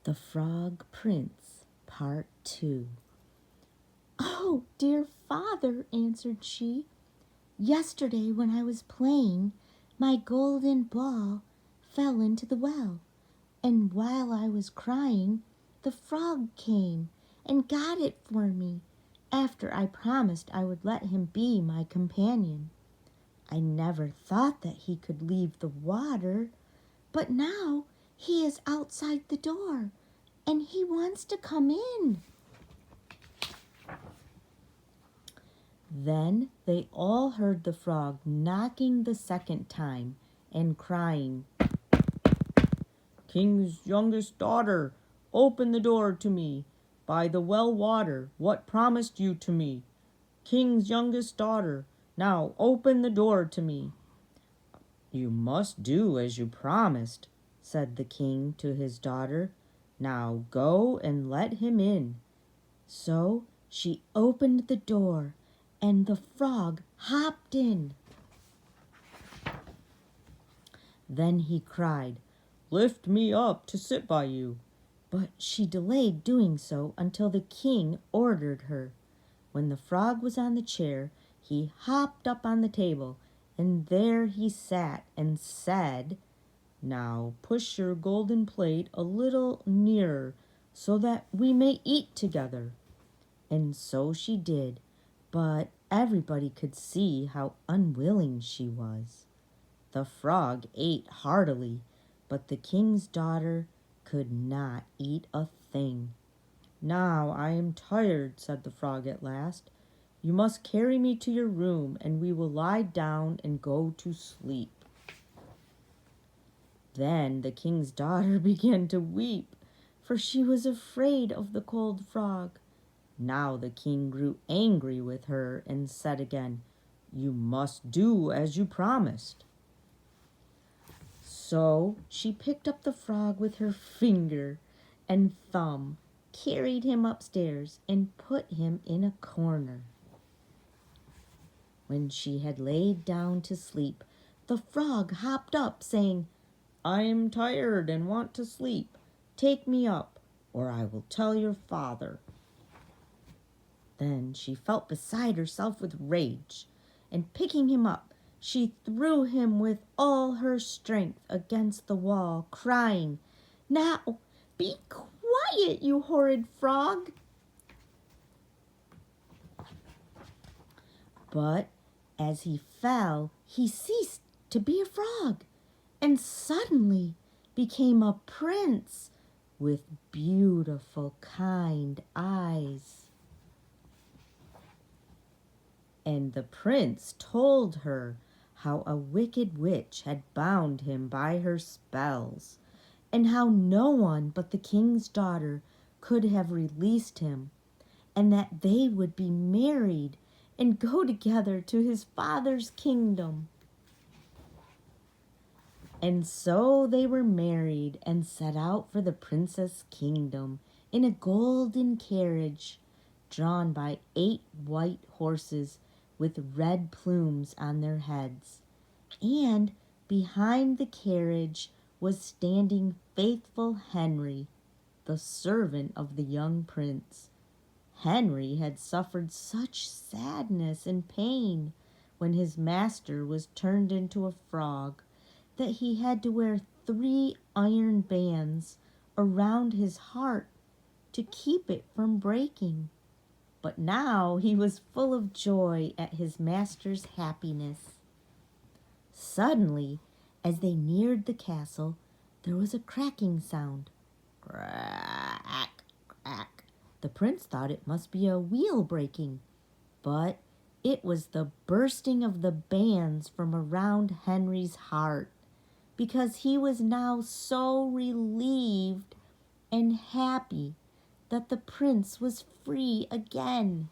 The Frog Prince, Part 2. "Oh, dear father," answered she, "yesterday when I was playing, my golden ball fell into the well, and while I was crying, the frog came and got it for me, after I promised I would let him be my companion. I never thought that he could leave the water, but now he is outside the door, and he wants to come in." Then they all heard the frog knocking the second time and crying, "King's youngest daughter, open the door to me. By the well water, what promised you to me? King's youngest daughter, now open the door to me." "You must do as you promised," said the king to his daughter. "Now go and let him in." So she opened the door, and the frog hopped in. Then he cried, "Lift me up to sit by you." But she delayed doing so until the king ordered her. When the frog was on the chair, he hopped up on the table, and there he sat and said, "Now push your golden plate a little nearer so that we may eat together." And so she did, but everybody could see how unwilling she was. The frog ate heartily, but the king's daughter could not eat a thing. "Now I am tired," said the frog at last. "You must carry me to your room, and we will lie down and go to sleep." Then the king's daughter began to weep, for she was afraid of the cold frog. Now the king grew angry with her and said again, "You must do as you promised." So she picked up the frog with her finger and thumb, carried him upstairs, and put him in a corner. When she had laid down to sleep, the frog hopped up, saying, "I am tired and want to sleep. Take me up, or I will tell your father." Then she felt beside herself with rage, and picking him up, she threw him with all her strength against the wall, crying, "Now be quiet, you horrid frog!" But as he fell, he ceased to be a frog, and suddenly became a prince with beautiful, kind eyes. And the prince told her how a wicked witch had bound him by her spells, and how no one but the king's daughter could have released him, and that they would be married and go together to his father's kingdom. And so they were married and set out for the princess' kingdom in a golden carriage drawn by 8 white horses with red plumes on their heads. And behind the carriage was standing faithful Henry, the servant of the young prince. Henry had suffered such sadness and pain when his master was turned into a frog that he had to wear 3 iron bands around his heart to keep it from breaking. But now he was full of joy at his master's happiness. Suddenly, as they neared the castle, there was a cracking sound. Crack, crack. The prince thought it must be a wheel breaking, but it was the bursting of the bands from around Henry's heart, because he was now so relieved and happy that the prince was free again.